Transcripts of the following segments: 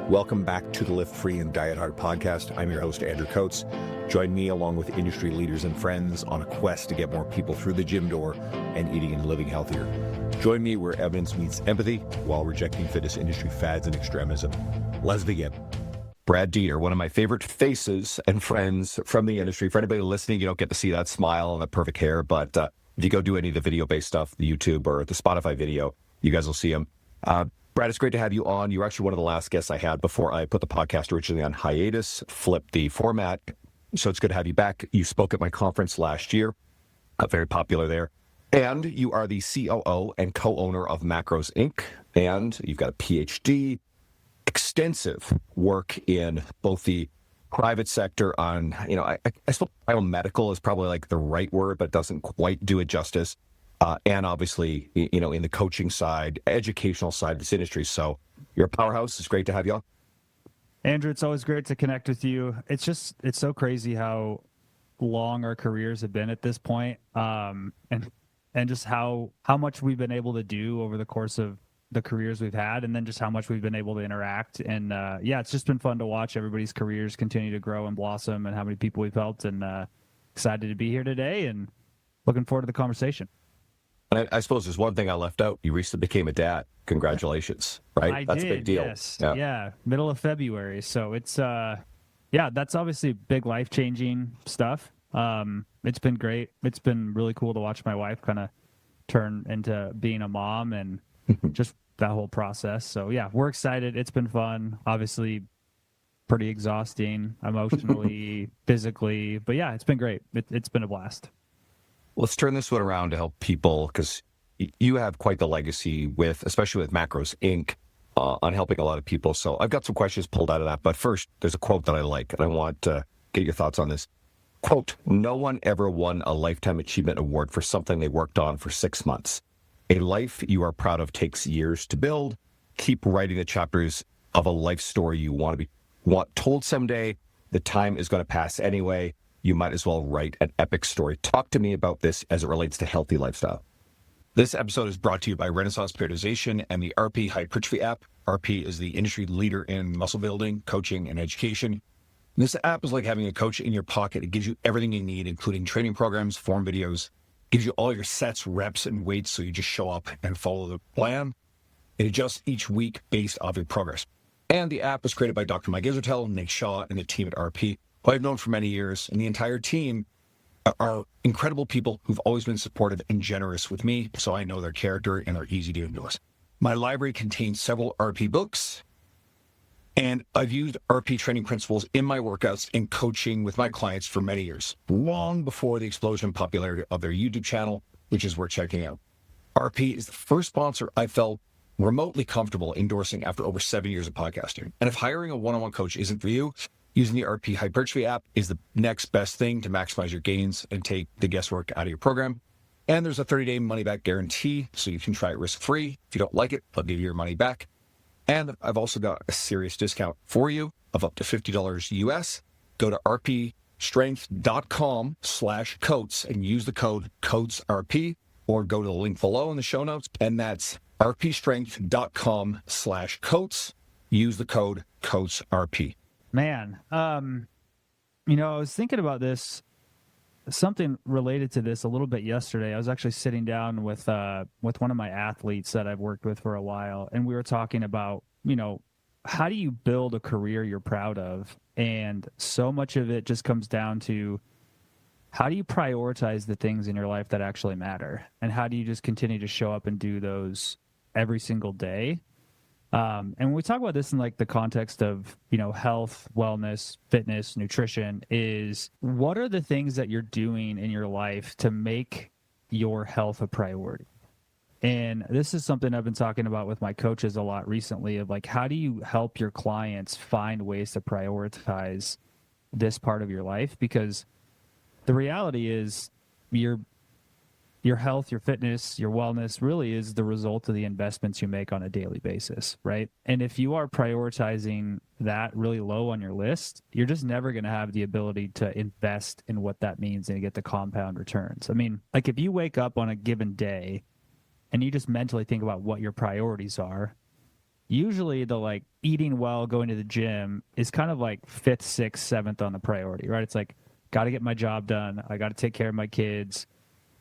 Welcome back to the Lift Free and Diet Hard podcast. I'm your host, Andrew Coates. Join me along with industry leaders and friends on a quest to get more people through the gym door and eating and living healthier. Join me where evidence meets empathy while rejecting fitness industry fads and extremism. Let's begin. Brad Dieter, one of my favorite faces and friends from the industry. For anybody listening, you don't get to see that smile and that perfect hair, but if you go do any of the video-based stuff, the YouTube or the Spotify video, you guys will see him. Brad, it's great to have you on. You were actually one of the last guests I had before I put the podcast originally on hiatus, flipped the format. So it's good to have you back. You spoke at my conference last year, very popular there. And you are the COO and co-owner of Macros Inc. And you've got a PhD, extensive work in both the private sector on, I suppose biomedical is probably like the right word, but doesn't quite do it justice. And obviously, in the coaching side, educational side of this industry. So you're a powerhouse. It's great to have you on. Andrew, it's always great to connect with you. It's so crazy how long our careers have been at this point, and just how much we've been able to do over the course of the careers we've had, and then just how much we've been able to interact. And it's just been fun to watch everybody's careers continue to grow and blossom, and how many people we've helped. And excited to be here today, and looking forward to the conversation. And I suppose there's one thing I left out. You recently became a dad. Congratulations, right? That's a big deal. Yes. Yeah, middle of February. So it's, that's obviously big life-changing stuff. It's been great. It's been really cool to watch my wife kind of turn into being a mom and just that whole process. So, yeah, we're excited. It's been fun. Obviously, pretty exhausting emotionally, physically. But, yeah, it's been great. It's been a blast. Let's turn this one around to help people, because you have quite the legacy especially with Macros Inc. On helping a lot of people. So I've got some questions pulled out of that. But first, there's a quote that I like, and I want to get your thoughts on this. Quote, "No one ever won a Lifetime Achievement Award for something they worked on for 6 months. A life you are proud of takes years to build. Keep writing the chapters of a life story you want told someday. The time is going to pass anyway. You might as well write an epic story." Talk to me about this as it relates to healthy lifestyle. This episode is brought to you by Renaissance Periodization and the RP Hypertrophy app. RP is the industry leader in muscle building, coaching, and education. This app is like having a coach in your pocket. It gives you everything you need, including training programs, form videos, gives you all your sets, reps, and weights, so you just show up and follow the plan. It adjusts each week based off your progress. And the app was created by Dr. Mike Isertel, Nick Shaw, and the team at RP, who I've known for many years, and the entire team are incredible people who've always been supportive and generous with me, so I know their character and they're easy to endorse. My library contains several RP books, and I've used RP training principles in my workouts and coaching with my clients for many years, long before the explosion in popularity of their YouTube channel, which is worth checking out. RP is the first sponsor I felt remotely comfortable endorsing after over 7 years of podcasting. And if hiring a one-on-one coach isn't for you, using the RP Hypertrophy app is the next best thing to maximize your gains and take the guesswork out of your program. And there's a 30-day money-back guarantee, so you can try it risk-free. If you don't like it, they'll give you your money back. And I've also got a serious discount for you of up to $50 US. Go to rpstrength.com/coats and use the code COATESRP, or go to the link below in the show notes, and that's rpstrength.com/coats. Use the code COATESRP. Man, I was thinking about this, something related to this a little bit yesterday. I was actually sitting down with one of my athletes that I've worked with for a while, and we were talking about, how do you build a career you're proud of? And so much of it just comes down to, how do you prioritize the things in your life that actually matter? And how do you just continue to show up and do those every single day? And when we talk about this in like the context of, health, wellness, fitness, nutrition, is what are the things that you're doing in your life to make your health a priority? And this is something I've been talking about with my coaches a lot recently, of like, how do you help your clients find ways to prioritize this part of your life? Because the reality is your health, your fitness, your wellness really is the result of the investments you make on a daily basis, right? And if you are prioritizing that really low on your list, you're just never going to have the ability to invest in what that means and get the compound returns. I mean, like if you wake up on a given day and you just mentally think about what your priorities are, usually the like eating well, going to the gym is kind of like fifth, sixth, seventh on the priority, right? It's like, got to get my job done. I got to take care of my kids.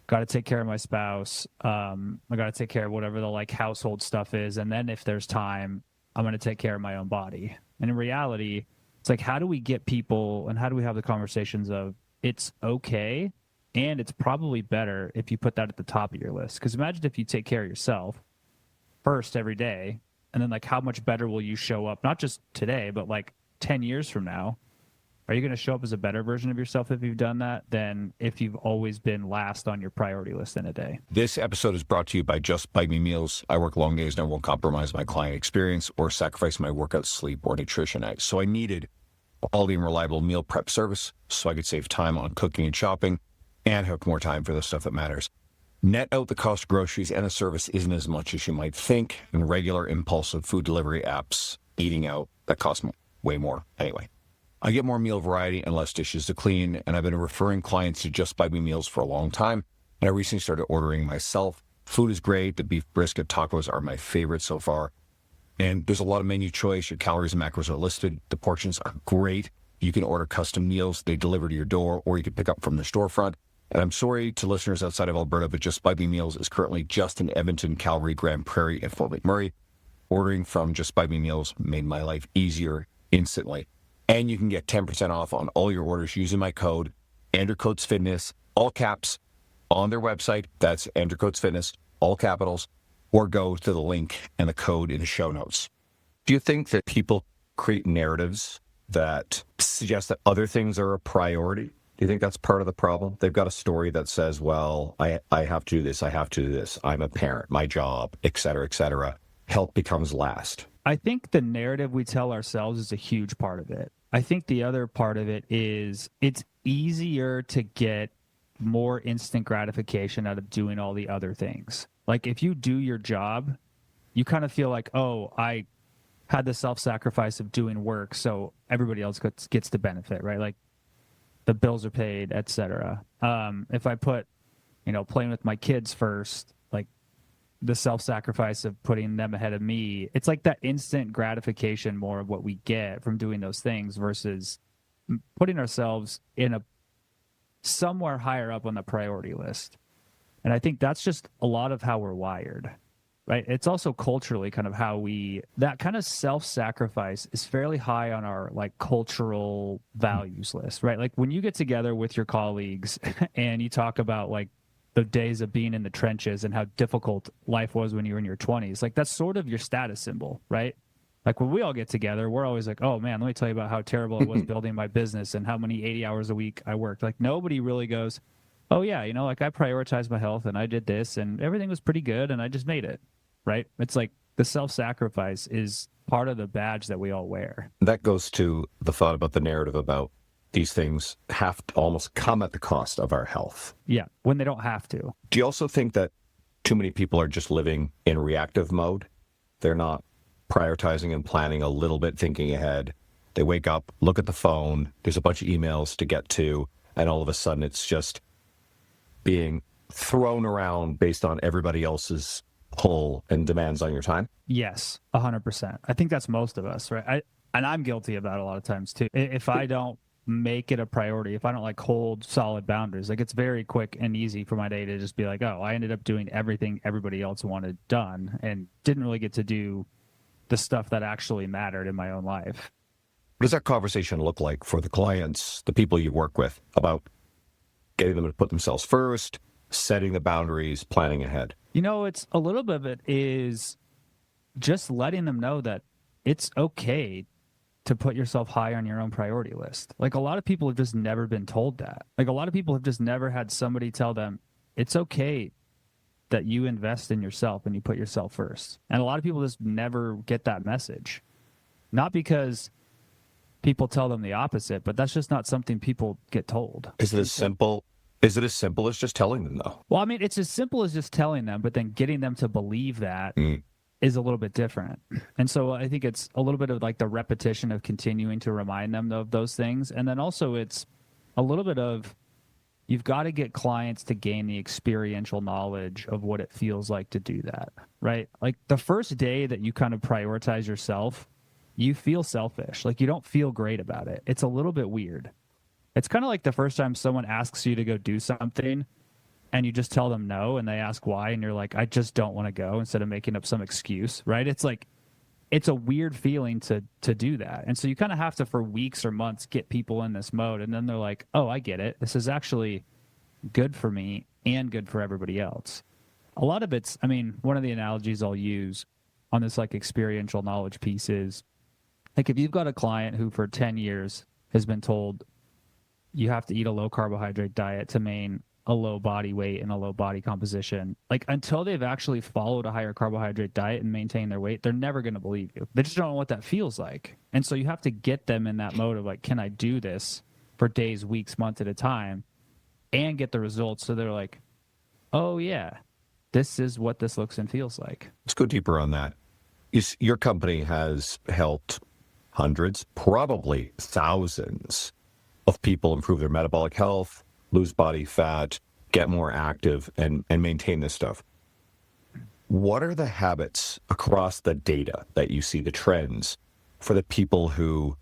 Got to take care of my spouse. I got to take care of whatever the like household stuff is. And then if there's time, I'm going to take care of my own body. And in reality, it's like, how do we get people and how do we have the conversations of it's okay and it's probably better if you put that at the top of your list? Because imagine if you take care of yourself first every day, and then like how much better will you show up, not just today, but like 10 years from now? Are you going to show up as a better version of yourself if you've done that than if you've always been last on your priority list in a day? This episode is brought to you by Just Bite Me Meals. I work long days and I won't compromise my client experience or sacrifice my workout, sleep, or nutrition. So I needed quality and reliable meal prep service so I could save time on cooking and shopping and have more time for the stuff that matters. Net out the cost of groceries and the service isn't as much as you might think, and regular impulsive food delivery apps, eating out, that costs way more anyway. I get more meal variety and less dishes to clean, and I've been referring clients to Just Buy Me Meals for a long time, and I recently started ordering myself. Food is great. The beef brisket tacos are my favorite so far, and there's a lot of menu choice. Your calories and macros are listed. The portions are great. You can order custom meals. They deliver to your door, or you can pick up from the storefront. And I'm sorry to listeners outside of Alberta, but Just Buy Me Meals is currently just in Edmonton, Calgary, Grand Prairie, and Fort McMurray. Ordering from Just Buy Me Meals made my life easier instantly. And you can get 10% off on all your orders using my code, Andrew Coates Fitness, all caps, on their website. That's Andrew Coates Fitness, all capitals, or go to the link and the code in the show notes. Do you think that people create narratives that suggest that other things are a priority? Do you think that's part of the problem? They've got a story that says, well, I have to do this, I have to do this, I'm a parent, my job, et cetera, et cetera. Health becomes last. I think the narrative we tell ourselves is a huge part of it. I think the other part of it is it's easier to get more instant gratification out of doing all the other things. Like if you do your job, you kind of feel like, oh, I had the self-sacrifice of doing work, so everybody else gets the benefit, right? Like the bills are paid, etc. If I put, playing with my kids first, like the self-sacrifice of putting them ahead of me, it's like that instant gratification more of what we get from doing those things versus putting ourselves in a somewhere higher up on the priority list. And I think that's just a lot of how we're wired, right? It's also culturally kind of how that kind of self-sacrifice is fairly high on our like cultural values list, right? Like when you get together with your colleagues and you talk about like the days of being in the trenches and how difficult life was when you were in your 20s, like that's sort of your status symbol, right? Like when we all get together, we're always like, oh man, let me tell you about how terrible it was building my business and how many 80 hours a week I worked. Like nobody really goes, oh yeah, like I prioritized my health and I did this and everything was pretty good and I just made it, right? It's like the self-sacrifice is part of the badge that we all wear. That goes to the thought about the narrative about these things have to almost come at the cost of our health. Yeah, when they don't have to. Do you also think that too many people are just living in reactive mode? They're not prioritizing and planning a little bit, thinking ahead. They wake up, look at the phone, there's a bunch of emails to get to, and all of a sudden it's just being thrown around based on everybody else's pull and demands on your time? Yes, 100%. I think that's most of us, right? And I'm guilty of that a lot of times too. If I don't make it a priority, if I don't like hold solid boundaries, like it's very quick and easy for my day to just be like, oh, I ended up doing everything everybody else wanted done and didn't really get to do the stuff that actually mattered in my own life. What does that conversation look like for the clients, the people you work with, about getting them to put themselves first, setting the boundaries, planning ahead? It's a little bit of it is just letting them know that it's okay to put yourself high on your own priority list. Like a lot of people have just never been told that. Like a lot of people have just never had somebody tell them it's okay that you invest in yourself and you put yourself first. And a lot of people just never get that message. Not because people tell them the opposite, but that's just not something people get told. Is it as simple as just telling them though? Well, I mean, it's as simple as just telling them, but then getting them to believe that is a little bit different. And so I think it's a little bit of like the repetition of continuing to remind them of those things. And then also it's a little bit of you've got to get clients to gain the experiential knowledge of what it feels like to do that, right? Like the first day that you kind of prioritize yourself, you feel selfish. Like you don't feel great about it. It's a little bit weird. It's kind of like the first time someone asks you to go do something and you just tell them no and they ask why and you're like, I just don't want to go, instead of making up some excuse, right? It's like, it's a weird feeling to do that. And so you kind of have to, for weeks or months, get people in this mode. And then they're like, oh, I get it. This is actually good for me and good for everybody else. A lot of it's, I mean, one of the analogies I'll use on this like experiential knowledge piece is like if you've got a client who for 10 years has been told you have to eat a low carbohydrate diet to maintain a low body weight and a low body composition, like until they've actually followed a higher carbohydrate diet and maintain their weight, they're never going to believe you. They just don't know what that feels like. And so you have to get them in that mode of like, can I do this for days, weeks, months at a time and get the results? So they're like, oh yeah, this is what this looks and feels like. Let's go deeper on that. Your company has helped hundreds, probably thousands of people improve their metabolic health, lose body fat, get more active, and maintain this stuff. What are the habits across the data that you see, the trends, for the people who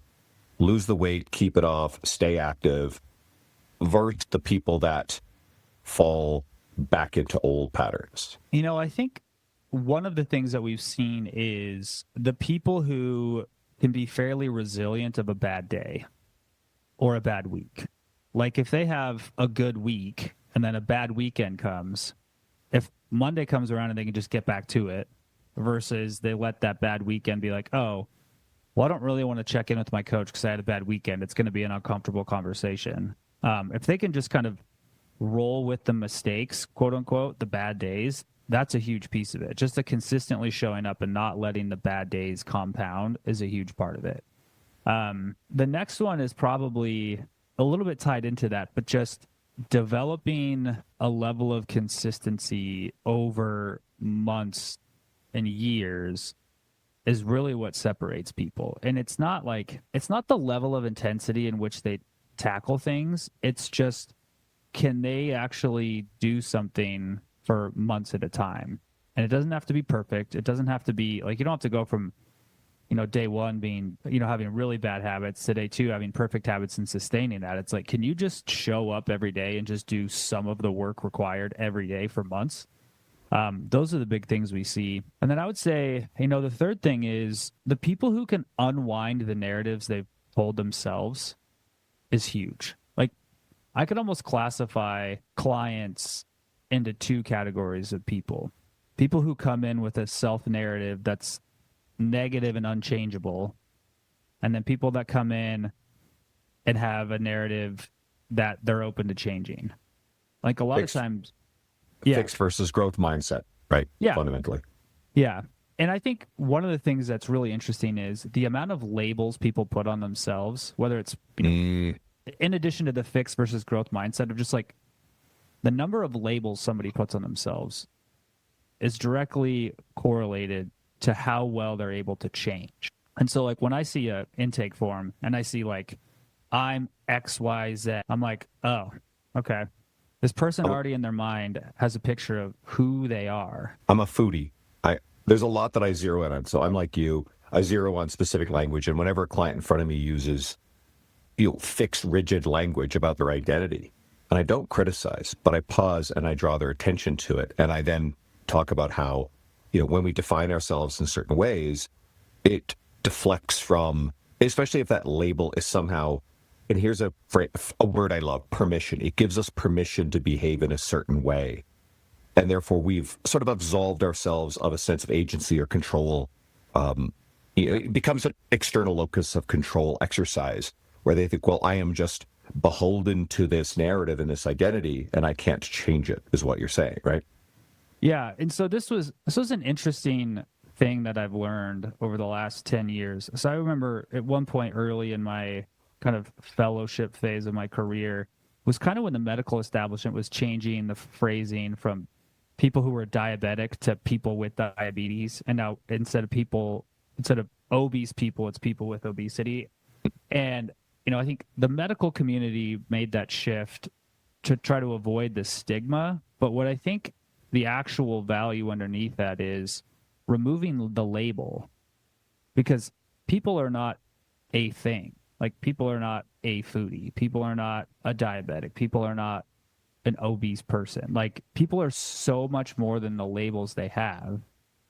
lose the weight, keep it off, stay active, versus the people that fall back into old patterns? You know, I think one of the things that we've seen is the people who can be fairly resilient of a bad day or a bad week. Like if they have a good week and then a bad weekend comes, if Monday comes around and they can just get back to it, versus they let that bad weekend be like, oh, well, I don't really want to check in with my coach because I had a bad weekend. It's going to be an uncomfortable conversation. If they can just kind of roll with the mistakes, quote unquote, the bad days, that's a huge piece of it. Just the consistently showing up and not letting the bad days compound is a huge part of it. The next one is probably a little bit tied into that, but just developing a level of consistency over months and years is really what separates people. And it's not the level of intensity in which they tackle things. It's just, can they actually do something for months at a time? And it doesn't have to be perfect. It doesn't have to be like, you don't have to go from, day one being, having really bad habits to day two having perfect habits and sustaining that. It's like, can you just show up every day and just do some of the work required every day for months? Those are the big things we see. And then I would say, the third thing is the people who can unwind the narratives they've told themselves is huge. Like I could almost classify clients into two categories of people. People who come in with a self-narrative that's negative and unchangeable, and then people that come in and have a narrative that they're open to changing. Like a lot of times, fixed versus growth mindset, right? Yeah, fundamentally. Yeah, and I think one of the things that's really interesting is the amount of labels people put on themselves, whether it's in addition to the fixed versus growth mindset of just like the number of labels somebody puts on themselves is directly correlated to how well they're able to change. And so like when I see a intake form and I see like, I'm XYZ, I'm like, oh, okay. This person already in their mind has a picture of who they are. I'm a foodie. There's a lot that I zero in on. So I'm like you. I zero on specific language. And whenever a client in front of me uses fixed, rigid language about their identity, and I don't criticize, but I pause and I draw their attention to it. And I then talk about how, when we define ourselves in certain ways, it deflects from, especially if that label is somehow, and here's a word I love, permission. It gives us permission to behave in a certain way. And therefore we've sort of absolved ourselves of a sense of agency or control. It becomes an external locus of control exercise where they think, well, I am just beholden to this narrative and this identity and I can't change it, is what you're saying, right? Yeah, and so this was an interesting thing that I've learned over the last 10 years. So I remember at one point early in my kind of fellowship phase of my career was kind of when the medical establishment was changing the phrasing from people who were diabetic to people with diabetes. And now instead of obese people, it's people with obesity. And, I think the medical community made that shift to try to avoid the stigma. But what I think the actual value underneath that is removing the label, because people are not a thing. Like, people are not a foodie. People are not a diabetic. People are not an obese person. Like, people are so much more than the labels they have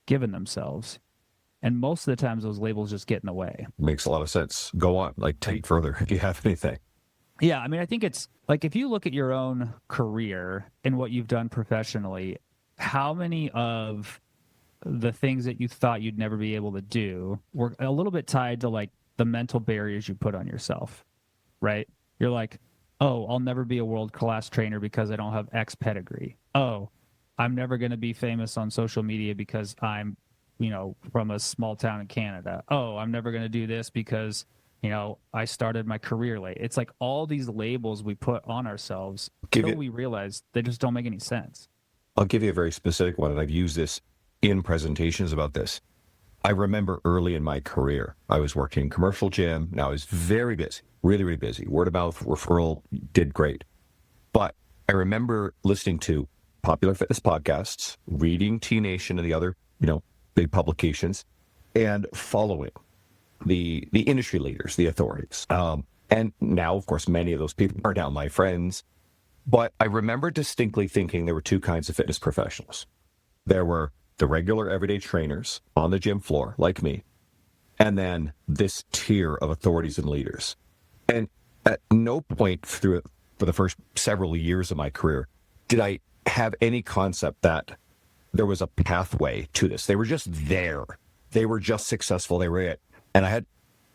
given themselves. And most of the times those labels just get in the way. Makes a lot of sense. Go on, like, take further if you have anything. Yeah, I mean, I think it's like, if you look at your own career and what you've done professionally, how many of the things that you thought you'd never be able to do were a little bit tied to like the mental barriers you put on yourself, right? You're like, oh, I'll never be a world-class trainer because I don't have X pedigree. Oh, I'm never going to be famous on social media because I'm, from a small town in Canada. Oh, I'm never going to do this because, I started my career late. It's like all these labels we put on ourselves until we realize they just don't make any sense. I'll give you a very specific one, and I've used this in presentations about this. I remember early in my career, I was working in commercial gym. Now I was very busy, really, really busy. Word of mouth, referral, did great. But I remember listening to popular fitness podcasts, reading T Nation and the other, big publications, and following the industry leaders, the authorities. And now, of course, many of those people are now my friends. But I remember distinctly thinking there were two kinds of fitness professionals. There were the regular everyday trainers on the gym floor, like me, and then this tier of authorities and leaders. And at no point for the first several years of my career did I have any concept that there was a pathway to this. They were just there. They were just successful. They were it. And I had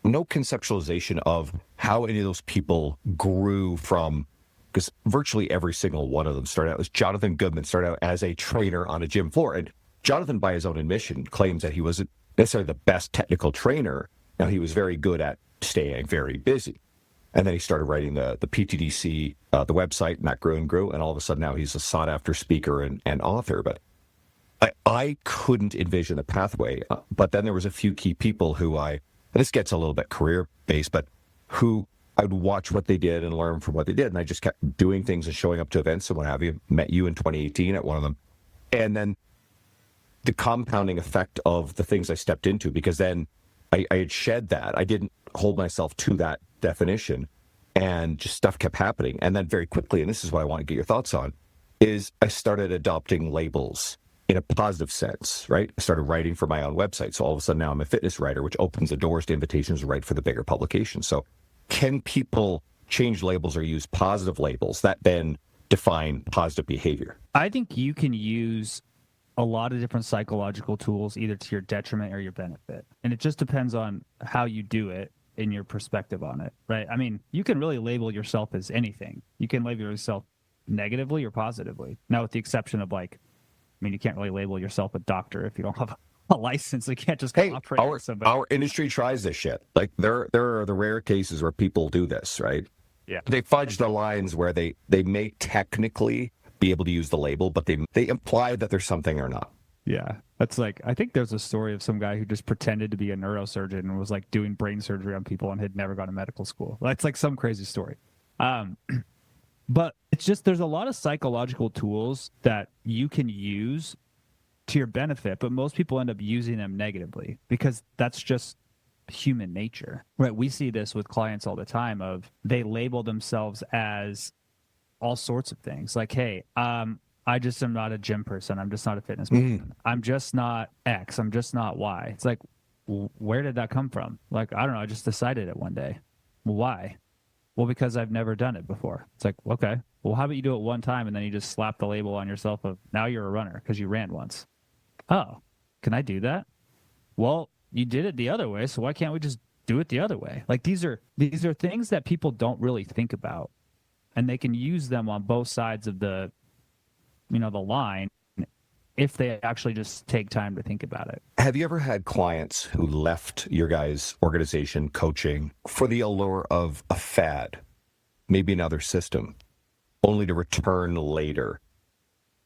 no conceptualization of how any of those people grew from, because virtually every single one of them started out as Jonathan Goodman, started out as a trainer on a gym floor. And Jonathan, by his own admission, claims that he wasn't necessarily the best technical trainer. Now, he was very good at staying very busy. And then he started writing the PTDC, the website, and that grew and grew. And all of a sudden now he's a sought-after speaker and author. But I couldn't envision a pathway. But then there was a few key people who and this gets a little bit career-based, but who I would watch what they did and learn from what they did. And I just kept doing things and showing up to events and what have you. Met you in 2018 at one of them. And then the compounding effect of the things I stepped into, because then I had shed that. I didn't hold myself to that definition, and just stuff kept happening. And then very quickly, and this is what I want to get your thoughts on, is I started adopting labels in a positive sense, right? I started writing for my own website. So all of a sudden now I'm a fitness writer, which opens the doors to invitations to write for the bigger publications. So can people change labels or use positive labels that then define positive behavior? I think you can use a lot of different psychological tools, either to your detriment or your benefit. And it just depends on how you do it and your perspective on it, right? I mean, you can really label yourself as anything. You can label yourself negatively or positively. Now, with the exception of you can't really label yourself a doctor if you don't have a license. You can't just operate on somebody. Our industry tries this shit. Like, there are the rare cases where people do this, right? Yeah. They fudge the lines where they may technically be able to use the label, but they imply that there's something or not. Yeah. That's like, I think there's a story of some guy who just pretended to be a neurosurgeon and was like doing brain surgery on people and had never gone to medical school. That's like some crazy story. But it's just, there's a lot of psychological tools that you can use to your benefit, but most people end up using them negatively because that's just human nature, right? We see this with clients all the time of they label themselves as all sorts of things. Like, hey, I just am not a gym person. I'm just not a fitness person. I'm just not X. I'm just not Y. It's like, where did that come from? Like, I don't know. I just decided it one day. Why? Well, because I've never done it before. It's like, okay, well, how about you do it one time and then you just slap the label on yourself of now you're a runner because you ran once. Oh, can I do that? Well, you did it the other way, so why can't we just do it the other way? Like, these are things that people don't really think about, and they can use them on both sides of the line if they actually just take time to think about it. Have you ever had clients who left your guys' organization coaching for the allure of a fad, maybe another system, only to return later?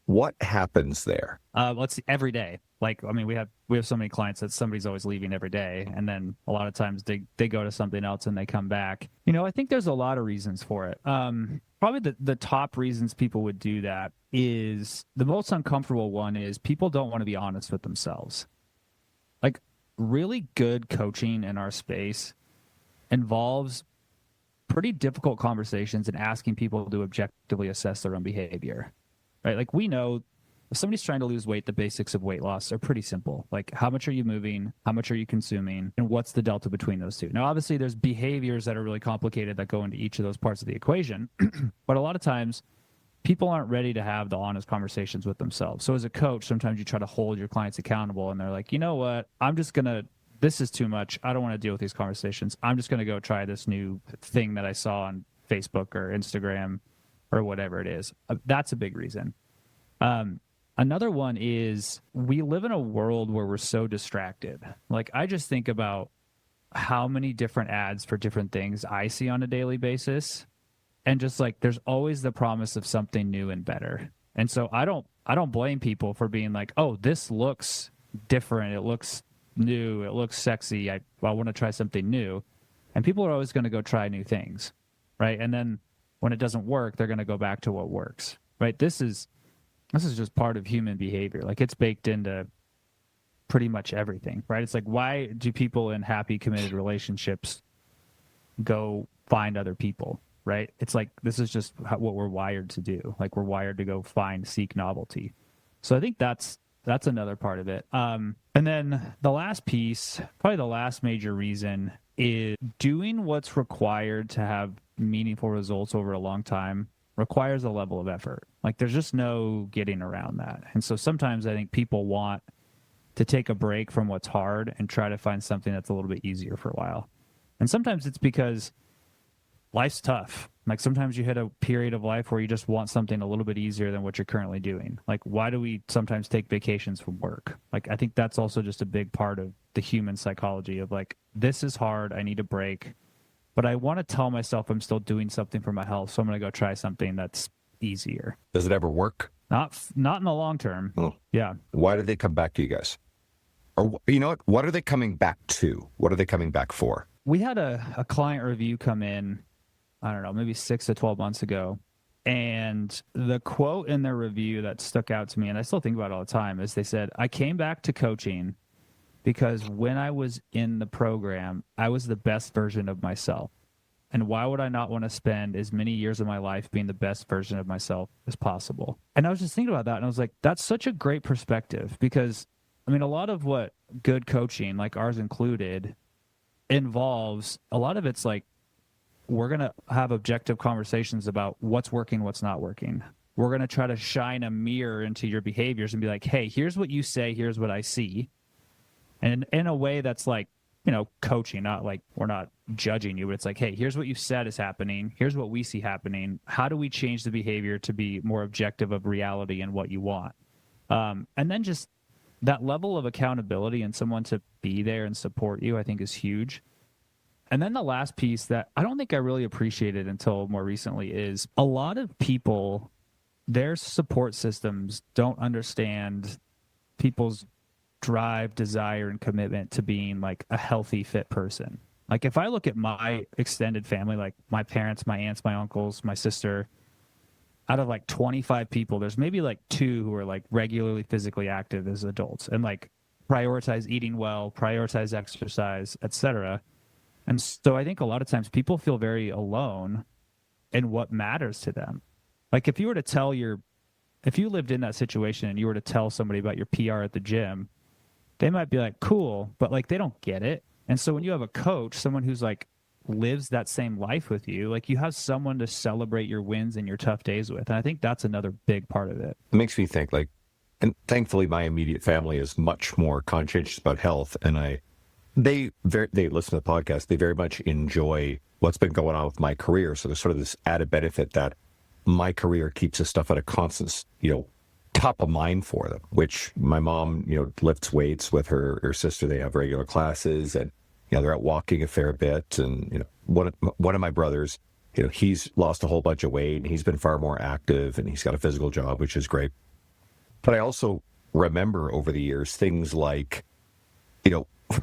What happens there? Let's see, every day. Like, I mean, we have so many clients that somebody's always leaving every day. And then a lot of times they go to something else and they come back. I think there's a lot of reasons for it. Probably the top reasons people would do that is the most uncomfortable one is people don't want to be honest with themselves. Like, really good coaching in our space involves pretty difficult conversations and asking people to objectively assess their own behavior, right? Like, we know if somebody's trying to lose weight, the basics of weight loss are pretty simple. Like, how much are you moving? How much are you consuming? And what's the delta between those two? Now, obviously, there's behaviors that are really complicated that go into each of those parts of the equation. But a lot of times, people aren't ready to have the honest conversations with themselves. So as a coach, sometimes you try to hold your clients accountable and they're like, you know what? This is too much. I don't want to deal with these conversations. I'm just going to go try this new thing that I saw on Facebook or Instagram or whatever it is. That's a big reason. Another one is we live in a world where we're so distracted. Like, I just think about how many different ads for different things I see on a daily basis. And just like, there's always the promise of something new and better. And so I don't blame people for being like, oh, this looks different. It looks new. It looks sexy. I want to try something new. And people are always going to go try new things, right? And then when it doesn't work, they're going to go back to what works, right? This is just part of human behavior. Like, it's baked into pretty much everything, right? It's like, why do people in happy, committed relationships go find other people, right? It's like, this is just what we're wired to do. Like, we're wired to go seek novelty. So I think that's another part of it. And then the last piece, probably the last major reason, is doing what's required to have meaningful results over a long time requires a level of effort. Like, there's just no getting around that. And so sometimes I think people want to take a break from what's hard and try to find something that's a little bit easier for a while. And sometimes it's because life's tough. Like, sometimes you hit a period of life where you just want something a little bit easier than what you're currently doing. Like, why do we sometimes take vacations from work? Like, I think that's also just a big part of the human psychology of like, this is hard, I need a break, but I want to tell myself I'm still doing something for my health, so I'm going to go try something that's easier. Does it ever work? Not in the long term. Oh. Yeah. Why do they come back to you guys? Or, you know what? What are they coming back to? What are they coming back for? We had a client review come in, I don't know, maybe 6 to 12 months ago. And the quote in their review that stuck out to me, and I still think about it all the time, is they said, I came back to coaching because when I was in the program, I was the best version of myself. And why would I not want to spend as many years of my life being the best version of myself as possible? And I was just thinking about that, and I was like, that's such a great perspective, because, I mean, a lot of what good coaching, like ours included, involves, a lot of it's like, we're going to have objective conversations about what's working, what's not working. We're going to try to shine a mirror into your behaviors and be like, hey, here's what you say, here's what I see. And in a way that's like, coaching, not like we're not judging you, but it's like, hey, here's what you said is happening. Here's what we see happening. How do we change the behavior to be more objective of reality and what you want? And then just that level of accountability and someone to be there and support you, I think, is huge. And then the last piece that I don't think I really appreciated until more recently is a lot of people, their support systems don't understand people's drive, desire, and commitment to being like a healthy, fit person. Like, if I look at my extended family, like my parents, my aunts, my uncles, my sister, out of like 25 people, there's maybe like 2 who are like regularly physically active as adults and like prioritize eating well, prioritize exercise, etc. And so I think a lot of times people feel very alone in what matters to them. Like, if you lived in that situation and you were to tell somebody about your PR at the gym, they might be like, cool, but like, they don't get it. And so when you have a coach, someone who's like lives that same life with you, like, you have someone to celebrate your wins and your tough days with. And I think that's another big part of it. It makes me think, like, and thankfully my immediate family is much more conscientious about health, and they listen to the podcast. They very much enjoy what's been going on with my career. So there's sort of this added benefit that my career keeps this stuff at a constant, top of mind for them, which my mom, lifts weights with her sister. They have regular classes, and, they're out walking a fair bit. And, one of my brothers, he's lost a whole bunch of weight, and he's been far more active, and he's got a physical job, which is great. But I also remember over the years things like,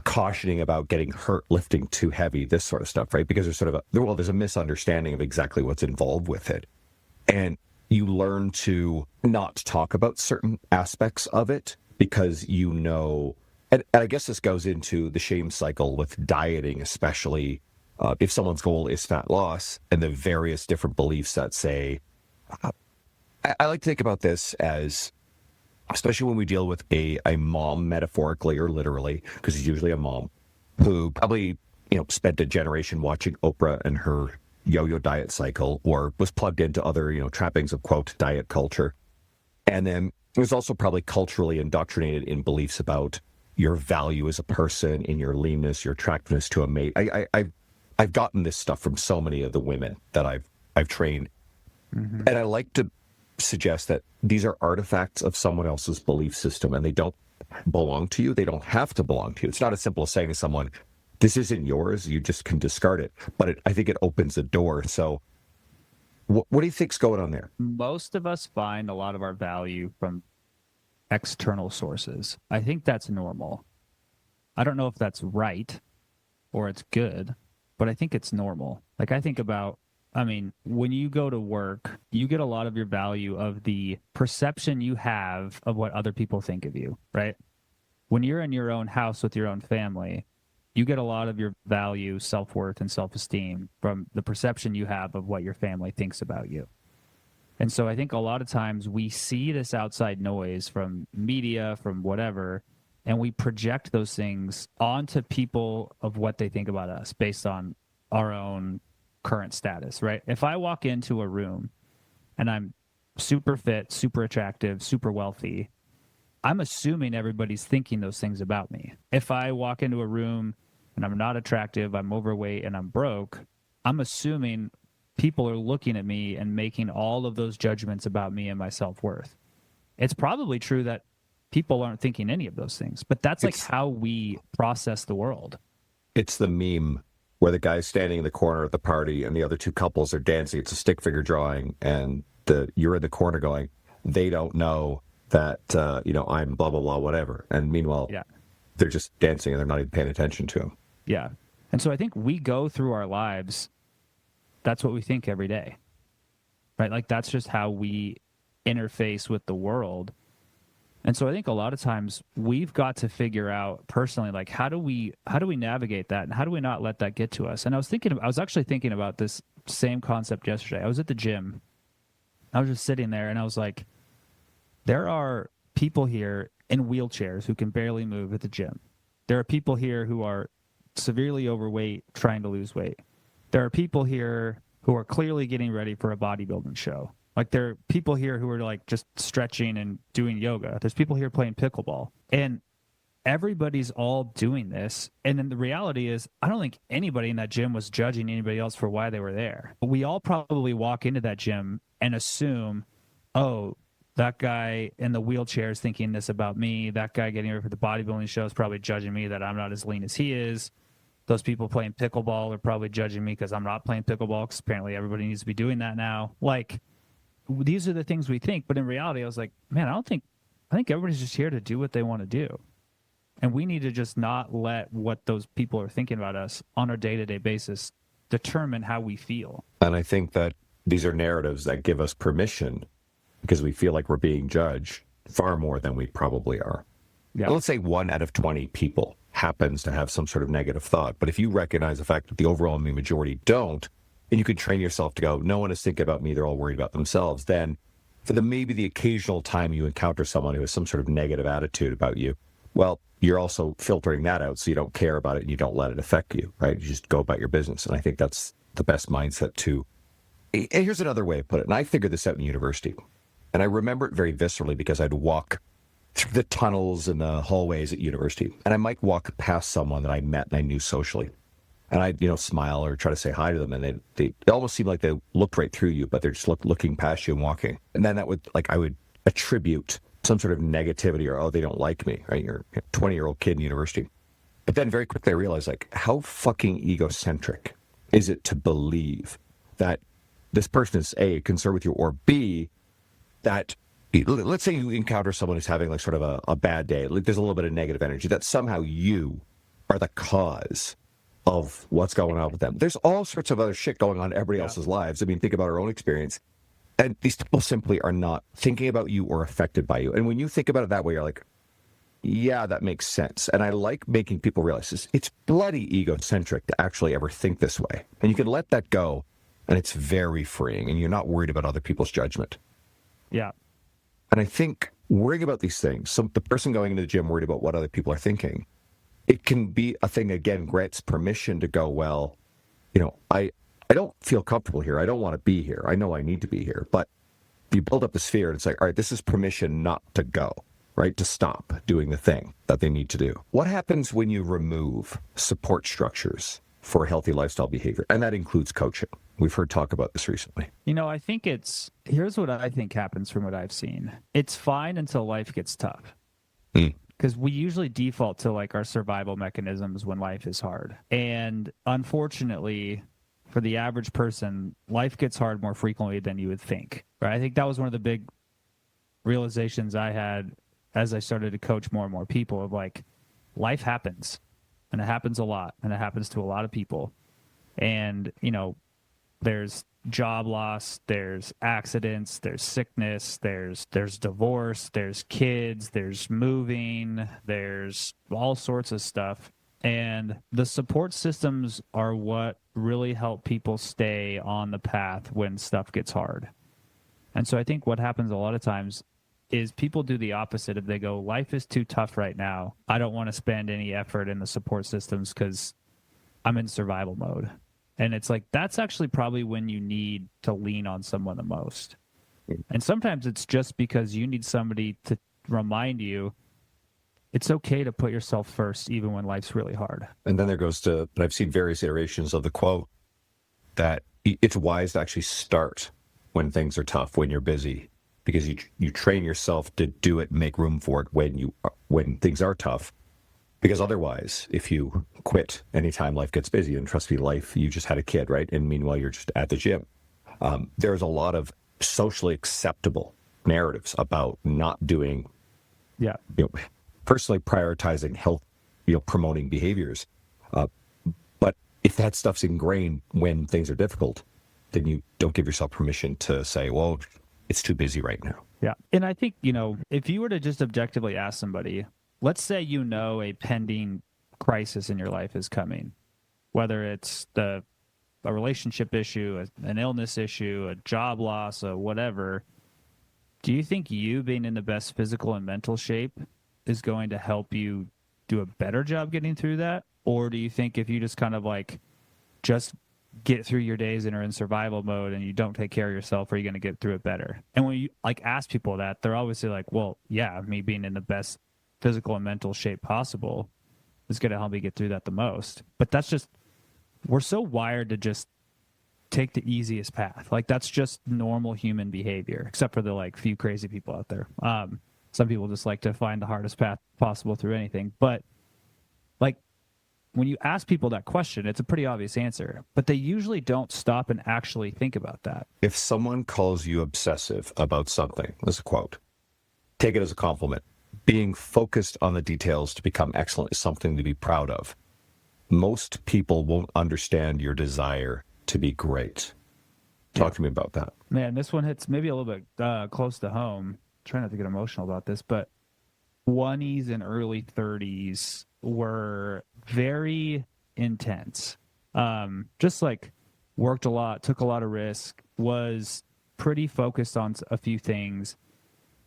cautioning about getting hurt lifting too heavy, this sort of stuff, right? Because there's a misunderstanding of exactly what's involved with it. And you learn to not talk about certain aspects of it because and I guess this goes into the shame cycle with dieting, especially if someone's goal is fat loss and the various different beliefs that say, I like to think about this as, especially when we deal with a mom metaphorically or literally, because it's usually a mom who probably, spent a generation watching Oprah and her yo-yo diet cycle, or was plugged into other, trappings of, quote, diet culture. And then was also probably culturally indoctrinated in beliefs about your value as a person, in your leanness, your attractiveness to a mate. I've gotten this stuff from so many of the women that I've trained. Mm-hmm. And I like to suggest that these are artifacts of someone else's belief system, and they don't belong to you. They don't have to belong to you. It's not as simple as saying to someone, this isn't yours, you just can discard it. But I think it opens the door. So what do you think's going on there? Most of us find a lot of our value from external sources. I think that's normal. I don't know if that's right or it's good, but I think it's normal. Like, I think about, when you go to work, you get a lot of your value of the perception you have of what other people think of you, right? When you're in your own house with your own family, you get a lot of your value, self-worth, and self-esteem from the perception you have of what your family thinks about you. And so I think a lot of times we see this outside noise from media, from whatever, and we project those things onto people of what they think about us based on our own current status, right? If I walk into a room and I'm super fit, super attractive, super wealthy, I'm assuming everybody's thinking those things about me. If I walk into a room and I'm not attractive, I'm overweight, and I'm broke, I'm assuming people are looking at me and making all of those judgments about me and my self-worth. It's probably true that people aren't thinking any of those things, but that's like how we process the world. It's the meme where the guy's standing in the corner at the party and the other two couples are dancing. It's a stick figure drawing, and you're in the corner going, they don't know that, I'm blah, blah, blah, whatever. And meanwhile, they're just dancing and they're not even paying attention to him. Yeah. And so I think we go through our lives, that's what we think every day, right? Like, that's just how we interface with the world. And so I think a lot of times we've got to figure out personally, like, how do we navigate that, and how do we not let that get to us? And I was actually thinking about this same concept yesterday. I was at the gym. I was just sitting there and I was like, there are people here in wheelchairs who can barely move at the gym. There are people here who are severely overweight trying to lose weight. There are people here who are clearly getting ready for a bodybuilding show. Like, there are people here who are like just stretching and doing yoga. There's people here playing pickleball. And everybody's all doing this. And then the reality is, I don't think anybody in that gym was judging anybody else for why they were there. But we all probably walk into that gym and assume, oh, that guy in the wheelchair is thinking this about me. That guy getting ready for the bodybuilding show is probably judging me that I'm not as lean as he is. Those people playing pickleball are probably judging me because I'm not playing pickleball, because apparently everybody needs to be doing that now. Like, these are the things we think. But in reality, I was like, man, I think everybody's just here to do what they want to do. And we need to just not let what those people are thinking about us on a day-to-day basis determine how we feel. And I think that these are narratives that give us permission, because we feel like we're being judged far more than we probably are. Yeah. Let's say 1 out of 20 people happens to have some sort of negative thought. But if you recognize the fact that the overwhelming majority don't, and you can train yourself to go, no one is thinking about me, they're all worried about themselves, then for maybe the occasional time you encounter someone who has some sort of negative attitude about you, well, you're also filtering that out, so you don't care about it and you don't let it affect you, right? You just go about your business. And I think that's the best mindset too. And here's another way of putting it. And I figured this out in university. And I remember it very viscerally because I'd walk through the tunnels and the hallways at university. And I might walk past someone that I met and I knew socially. And I'd, smile or try to say hi to them. And they almost seemed like they looked right through you, but they're just looking past you and walking. And then I would attribute some sort of negativity or, oh, they don't like me, right? You're a 20-year-old kid in university. But then very quickly I realized, like, how fucking egocentric is it to believe that this person is A, concerned with you, or B, that let's say you encounter someone who's having like sort of a bad day. Like there's a little bit of negative energy that somehow you are the cause of what's going on with them. There's all sorts of other shit going on in everybody else's lives. I mean, think about our own experience. And these people simply are not thinking about you or affected by you. And when you think about it that way, you're like, yeah, that makes sense. And I like making people realize this. It's bloody egocentric to actually ever think this way. And you can let that go, and it's very freeing, and you're not worried about other people's judgment. Yeah. And I think worrying about these things, so the person going into the gym worried about what other people are thinking, it can be a thing, again, grants permission to go, well, I don't feel comfortable here. I don't want to be here. I know I need to be here. But you build up this fear, and it's like, all right, this is permission not to go, right? To stop doing the thing that they need to do. What happens when you remove support structures for healthy lifestyle behavior? And that includes coaching. We've heard talk about this recently. I think here's what I think happens from what I've seen. It's fine until life gets tough. Because we usually default to like our survival mechanisms when life is hard. And unfortunately, for the average person, life gets hard more frequently than you would think. Right? I think that was one of the big realizations I had as I started to coach more and more people of like, life happens, and it happens a lot, and it happens to a lot of people. And, there's job loss, there's accidents, there's sickness, there's divorce, there's kids, there's moving, there's all sorts of stuff. And the support systems are what really help people stay on the path when stuff gets hard. And so I think what happens a lot of times is people do the opposite. If they go, life is too tough right now, I don't want to spend any effort in the support systems because I'm in survival mode. And it's like, that's actually probably when you need to lean on someone the most. And sometimes it's just because you need somebody to remind you it's okay to put yourself first, even when life's really hard. And then there goes to, I've seen various iterations of the quote that it's wise to actually start when things are tough, when you're busy, because you train yourself to do it, make room for it when things are tough. Because otherwise, if you quit anytime life gets busy, and trust me, you just had a kid, right? And meanwhile, you're just at the gym. There's a lot of socially acceptable narratives about not doing, personally prioritizing health, promoting behaviors. But if that stuff's ingrained when things are difficult, then you don't give yourself permission to say, well, it's too busy right now. Yeah. And I think, if you were to just objectively ask somebody, let's say a pending crisis in your life is coming, whether it's a relationship issue, an illness issue, a job loss, or whatever. Do you think you being in the best physical and mental shape is going to help you do a better job getting through that? Or do you think if you just kind of like just get through your days and are in survival mode and you don't take care of yourself, are you going to get through it better? And when you like ask people that, they're always like, well, yeah, me being in the best physical and mental shape possible is going to help me get through that the most. But that's just, we're so wired to just take the easiest path. Like that's just normal human behavior, except for the like few crazy people out there. Some people just like to find the hardest path possible through anything. But like when you ask people that question, it's a pretty obvious answer, but they usually don't stop and actually think about that. If someone calls you obsessive about something, this is a quote, take it as a compliment. Being focused on the details to become excellent is something to be proud of. Most people won't understand your desire to be great. Talk to me about that. Man, this one hits maybe a little bit close to home. Try not to get emotional about this, but 20s and early 30s were very intense. Just like worked a lot, took a lot of risk, was pretty focused on a few things.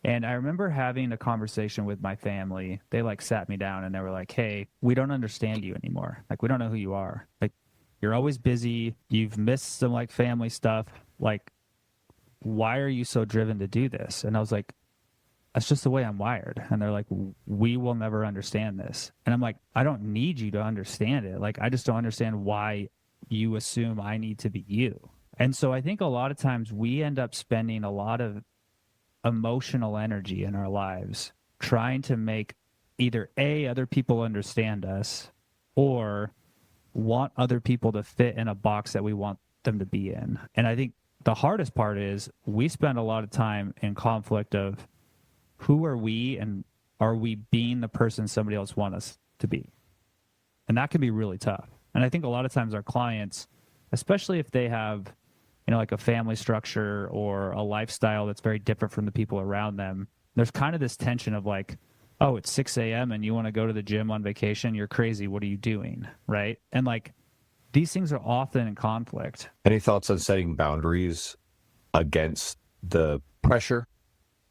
And I remember having a conversation with my family. They like sat me down and they were like, hey, we don't understand you anymore. Like, we don't know who you are. Like, you're always busy. You've missed some like family stuff. Like, why are you so driven to do this? And I was like, that's just the way I'm wired. And they're like, we will never understand this. And I'm like, I don't need you to understand it. Like, I just don't understand why you assume I need to be you. And so I think a lot of times we end up spending a lot of emotional energy in our lives trying to make either other people understand us, or want other people to fit in a box that we want them to be in. And I think the hardest part is we spend a lot of time in conflict of who are we and are we being the person somebody else wants us to be? And that can be really tough. And I think a lot of times our clients, especially if they have, like a family structure or a lifestyle that's very different from the people around them, there's kind of this tension of like, oh, it's 6 a.m. and you want to go to the gym on vacation. You're crazy. What are you doing? Right. And like these things are often in conflict. Any thoughts on setting boundaries against the pressure,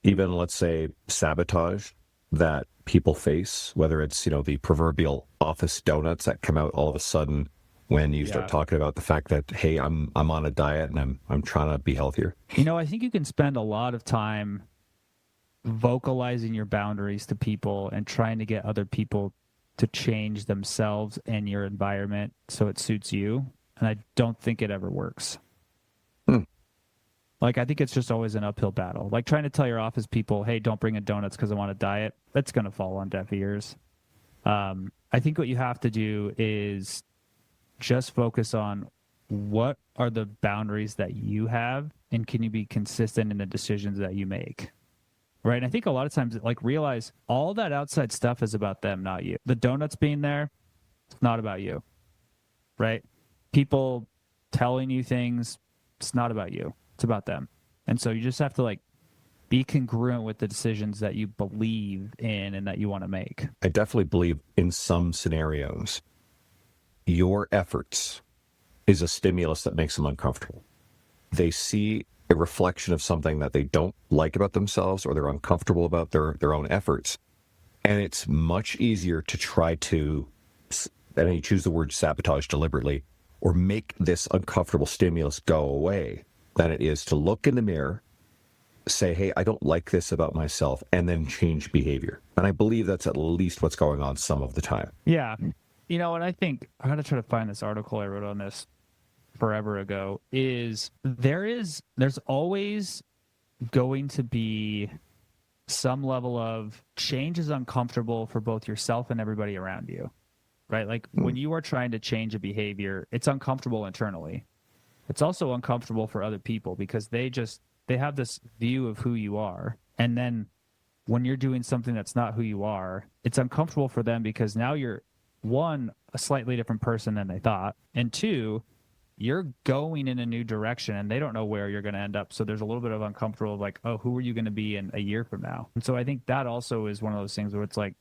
even let's say sabotage that people face, whether it's, the proverbial office donuts that come out all of a sudden when you start talking about the fact that, hey, I'm on a diet and I'm trying to be healthier? I think you can spend a lot of time vocalizing your boundaries to people and trying to get other people to change themselves and your environment so it suits you. And I don't think it ever works. Like, I think it's just always an uphill battle. Like trying to tell your office people, hey, don't bring in donuts because I want a diet. That's going to fall on deaf ears. I think what you have to do is just focus on what are the boundaries that you have and can you be consistent in the decisions that you make. Right. And I think a lot of times, like, realize all that outside stuff is about them, not you. The donuts being there, it's not about you. Right. People telling you things, it's not about you. It's about them. And so you just have to be congruent with the decisions that you believe in and that you want to make. I definitely believe in some scenarios, your efforts is a stimulus that makes them uncomfortable. They see a reflection of something that they don't like about themselves or they're uncomfortable about their own efforts. And it's much easier to try to, and I choose the word sabotage deliberately, or make this uncomfortable stimulus go away than it is to look in the mirror, say, hey, I don't like this about myself, and then change behavior. And I believe that's at least what's going on some of the time. Yeah. And I think I got to try to find this article I wrote on this forever ago, is there's always going to be some level of change is uncomfortable for both yourself and everybody around you, right? Like when you are trying to change a behavior, it's uncomfortable internally. It's also uncomfortable for other people because they have this view of who you are. And then when you're doing something that's not who you are, it's uncomfortable for them because now you're, one, a slightly different person than they thought, and two, you're going in a new direction and they don't know where you're going to end up. So there's a little bit of uncomfortable, like, oh, who are you going to be in a year from now? And so I think that also is one of those things where it's like,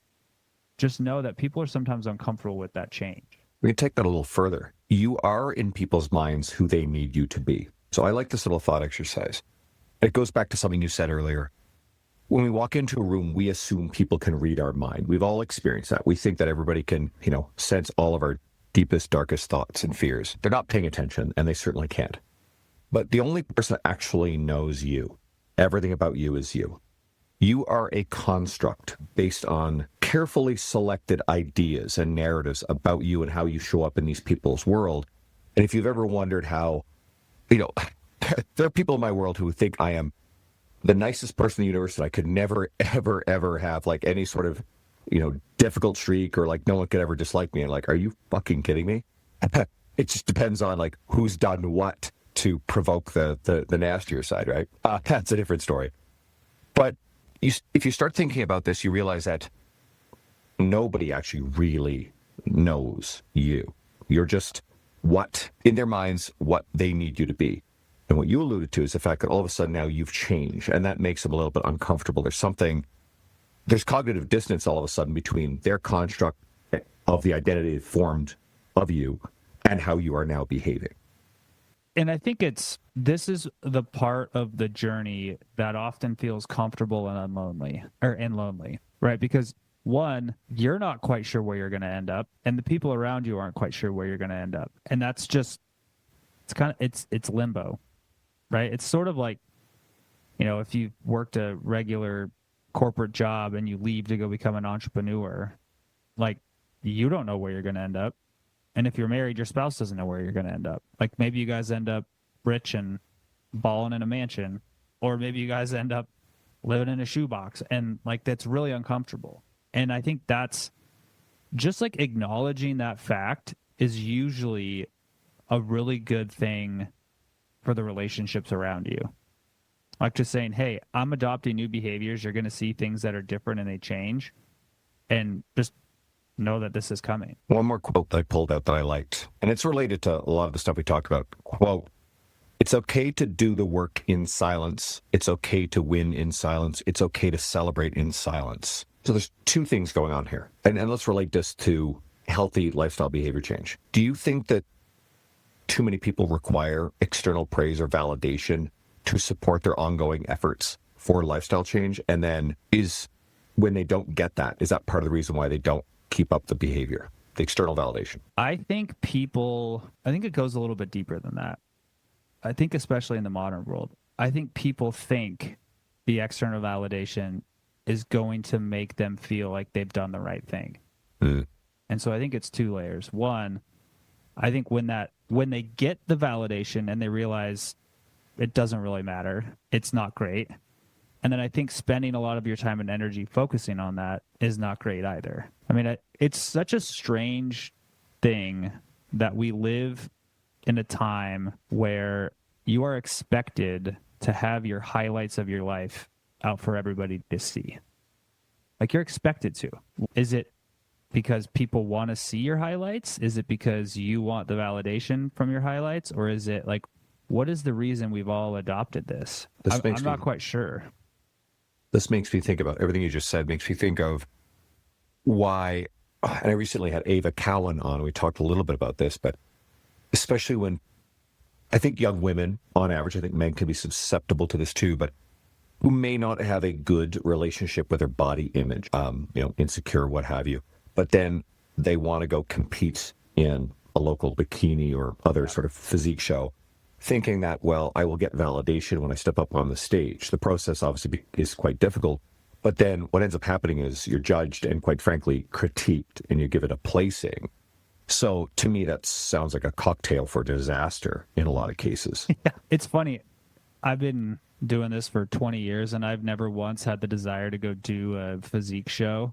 just know that people are sometimes uncomfortable with that change. We can take that a little further. You are in people's minds who they need you to be. So I like this little thought exercise. It goes back to something you said earlier. When we walk into a room, we assume people can read our mind. We've all experienced that. We think that everybody can, sense all of our deepest, darkest thoughts and fears. They're not paying attention, and they certainly can't. But the only person that actually knows you, everything about you is you. You are a construct based on carefully selected ideas and narratives about you and how you show up in these people's world. And if you've ever wondered how, there are people in my world who think I am the nicest person in the universe, and I could never, ever, ever have any sort of, difficult streak or no one could ever dislike me. And are you fucking kidding me? It just depends on who's done what to provoke the nastier side, right? That's a different story. But if you start thinking about this, you realize that nobody actually really knows you. You're just in their minds, what they need you to be. And what you alluded to is the fact that all of a sudden now you've changed, and that makes them a little bit uncomfortable. There's cognitive dissonance all of a sudden between their construct of the identity formed of you and how you are now behaving. And I think this is the part of the journey that often feels comfortable and lonely, right? Because one, you're not quite sure where you're going to end up, and the people around you aren't quite sure where you're going to end up. And that's just, it's limbo, right? It's sort of like, if you worked a regular corporate job and you leave to go become an entrepreneur, you don't know where you're going to end up. And if you're married, your spouse doesn't know where you're going to end up. Maybe you guys end up rich and balling in a mansion, or maybe you guys end up living in a shoebox, and that's really uncomfortable. And I think that's just acknowledging that fact is usually a really good thing for the relationships around you. Like just saying, hey, I'm adopting new behaviors. You're going to see things that are different and they change. And just know that this is coming. One more quote that I pulled out that I liked, and it's related to a lot of the stuff we talked about. Quote, "It's okay to do the work in silence. It's okay to win in silence. It's okay to celebrate in silence." So there's two things going on here. And let's relate this to healthy lifestyle behavior change. Do you think that too many people require external praise or validation to support their ongoing efforts for lifestyle change? And then when they don't get that, is that part of the reason why they don't keep up the behavior, the external validation? I think it goes a little bit deeper than that. I think especially in the modern world, I think people think the external validation is going to make them feel like they've done the right thing. Mm. And so I think it's two layers. One, I think when they get the validation and they realize it doesn't really matter, it's not great. And then I think spending a lot of your time and energy focusing on that is not great either. I mean, it's such a strange thing that we live in a time where you are expected to have your highlights of your life out for everybody to see. Like, you're expected to. Is it because people want to see your highlights? Is it because you want the validation from your highlights? Or is it like, what is the reason we've all adopted this? I'm not quite sure. This makes me think about everything you just said, makes me think of why, and I recently had Ava Cowan on, we talked a little bit about this, but especially when I think young women, on average, I think men can be susceptible to this too, but who may not have a good relationship with their body image, insecure, what have you, but then they want to go compete in a local bikini or other sort of physique show, thinking that, well, I will get validation when I step up on the stage. The process obviously is quite difficult, but then what ends up happening is you're judged and, quite frankly, critiqued, and you give it a placing. So to me, that sounds like a cocktail for disaster in a lot of cases. Yeah, it's funny. I've been doing this for 20 years, and I've never once had the desire to go do a physique show.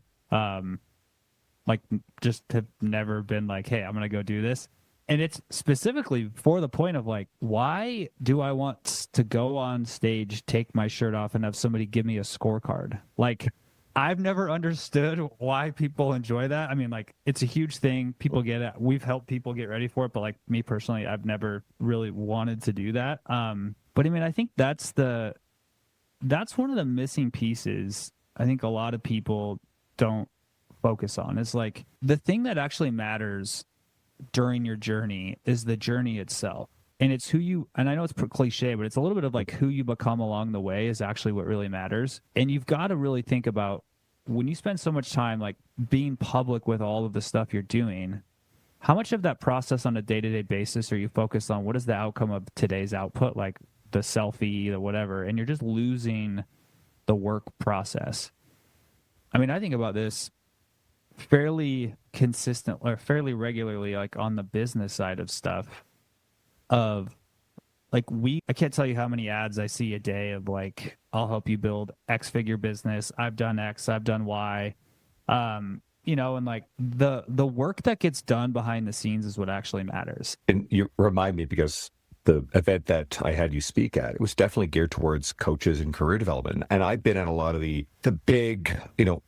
Just have never been like, hey, I'm going to go do this. And it's specifically for the point of like, why do I want to go on stage, take my shirt off, and have somebody give me a scorecard? Like, I've never understood why people enjoy that. I mean, like, it's a huge thing. People get it. We've helped people get ready for it. But like me personally, I've never really wanted to do that. But I mean, I think that's one of the missing pieces. I think a lot of people don't focus on is like the thing that actually matters during your journey is the journey itself. And it's and I know it's cliche, but it's a little bit of like who you become along the way is actually what really matters. And you've got to really think about when you spend so much time like being public with all of the stuff you're doing, how much of that process on a day-to-day basis are you focused on? What is the outcome of today's output, like the selfie, the whatever, and you're just losing the work process. I mean, I think about this fairly consistent or fairly regularly, like on the business side of stuff of like I can't tell you how many ads I see a day of like, I'll help you build X figure business. I've done X, I've done Y. And like the work that gets done behind the scenes is what actually matters. And you remind me, because the event that I had you speak at, it was definitely geared towards coaches and career development. And I've been at a lot of the big,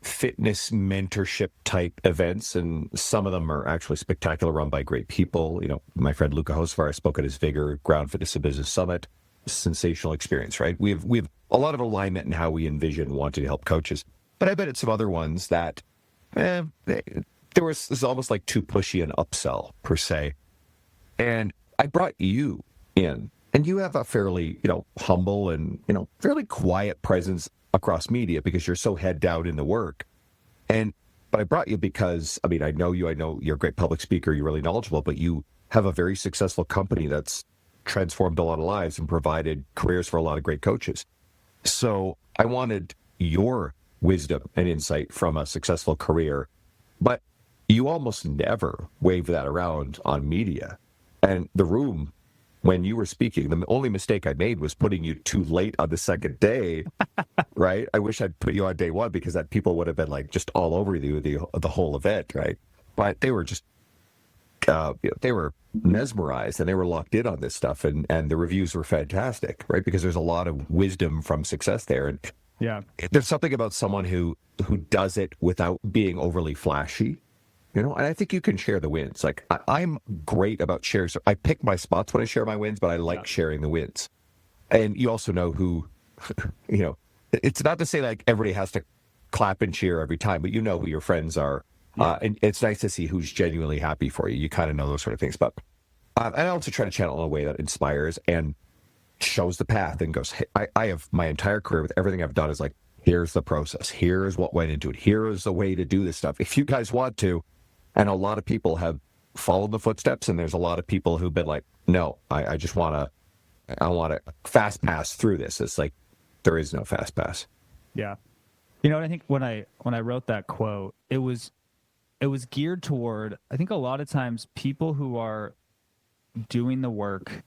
fitness mentorship type events, and some of them are actually spectacular, run by great people. My friend Luca Hosvar spoke at his Vigor Ground Fitness and Business Summit. Sensational experience, right? We have a lot of alignment in how we envision wanting to help coaches. But I bet it's some other ones that this is almost like too pushy an upsell per se. And I brought you in, and you have a fairly, humble and, fairly quiet presence across media because you're so head down in the work. But I brought you because, I know you're a great public speaker, you're really knowledgeable, but you have a very successful company that's transformed a lot of lives and provided careers for a lot of great coaches. So I wanted your wisdom and insight from a successful career, but you almost never wave that around on media. And the room, when you were speaking, the only mistake I made was putting you too late on the second day, right? I wish I'd put you on day one, because that people would have been like just all over you the whole event, right? But they were just they were mesmerized and they were locked in on this stuff, and the reviews were fantastic, right? Because there's a lot of wisdom from success there, and Yeah. there's something about someone who does it without being overly flashy, and I think you can share the wins. Like I'm great about sharing. So I pick my spots when I share my wins, but I like sharing the wins. And you also know who, it's not to say like everybody has to clap and cheer every time, but you know who your friends are. And it's nice to see who's genuinely happy for you. You kind of know those sort of things. But I also try to channel in a way that inspires and shows the path and goes, hey, I have my entire career with everything I've done is like, here's the process. Here's what went into it. Here is the way to do this stuff. If you guys want to, and a lot of people have followed the footsteps, and there's a lot of people who've been like, no, I just want to, I want to fast pass through this. It's like, there is no fast pass. Yeah. You know, I think when I wrote that quote, it was geared toward, I think a lot of times people who are doing the work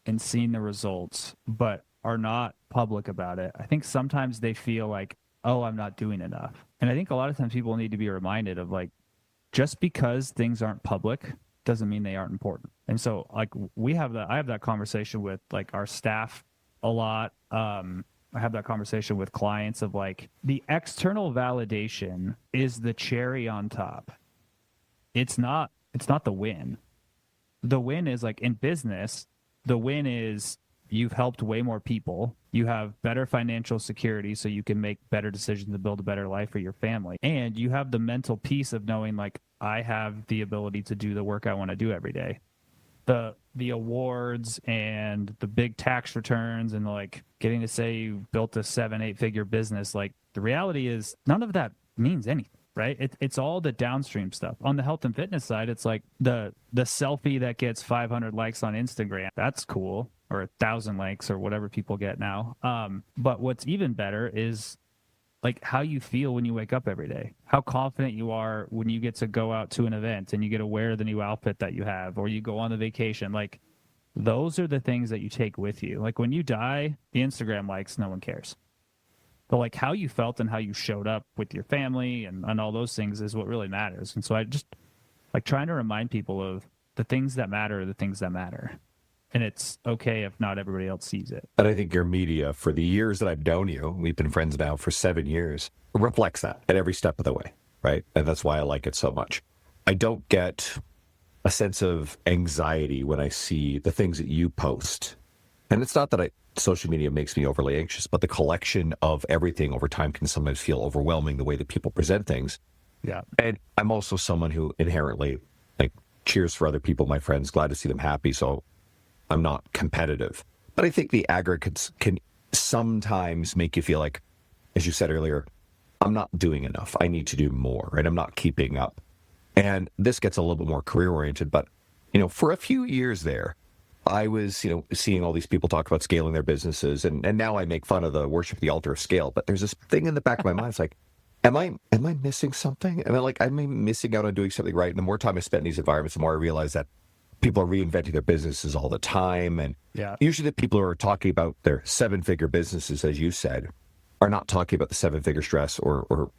and seeing the results, but are not public about it. I think sometimes they feel like, oh, I'm not doing enough. And I think a lot of times people need to be reminded of like, just because things aren't public doesn't mean they aren't important. And so like I have that conversation with like our staff a lot. I have that conversation with clients of like the external validation is the cherry on top. It's not the win. The win is like in business, the win is you've helped way more people. You have better financial security so you can make better decisions to build a better life for your family. And you have the mental peace of knowing like I have the ability to do the work I want to do every day. The awards and the big tax returns and like getting to say you built a 7-8 figure business, like the reality is none of that means anything. Right? It's all the downstream stuff. On the health and fitness side, it's like the selfie that gets 500 likes on Instagram. That's cool. Or 1,000 likes or whatever people get now. But what's even better is like how you feel when you wake up every day, how confident you are when you get to go out to an event and you get to wear the new outfit that you have, or you go on the vacation. Like those are the things that you take with you. Like when you die, the Instagram likes, no one cares. But like how you felt and how you showed up with your family and all those things is what really matters. And so I just like trying to remind people of the things that matter are the things that matter. And it's okay if not everybody else sees it. And I think your media, for the years that I've known you, we've been friends now for 7 years, reflects that at every step of the way, right? And that's why I like it so much. I don't get a sense of anxiety when I see the things that you post. And it's not that social media makes me overly anxious, but the collection of everything over time can sometimes feel overwhelming, the way that people present things. Yeah. And I'm also someone who inherently like cheers for other people, my friends, glad to see them happy. So I'm not competitive. But I think the aggregates can sometimes make you feel like, as you said earlier, I'm not doing enough. I need to do more, right? I'm not keeping up. And this gets a little bit more career oriented. But, for a few years there, I was, seeing all these people talk about scaling their businesses. And now I make fun of the worship the altar of scale. But there's this thing in the back of my mind. It's like, am I missing something? Am I missing out on doing something right? And the more time I spend in these environments, the more I realize that people are reinventing their businesses all the time. And usually the people who are talking about their 7-figure businesses, as you said, are not talking about the 7-figure stress or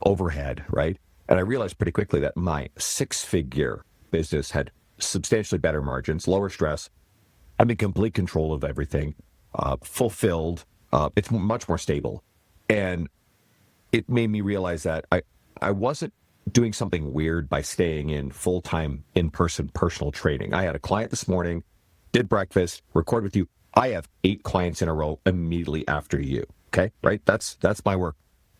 overhead, right? And I realized pretty quickly that my 6-figure business had substantially better margins, lower stress. I'm in complete control of everything, fulfilled. It's much more stable. And it made me realize that I wasn't doing something weird by staying in full-time in-person personal training. I had a client this morning, did breakfast, recorded with you. I have 8 clients in a row immediately after you. Okay, right? That's my work.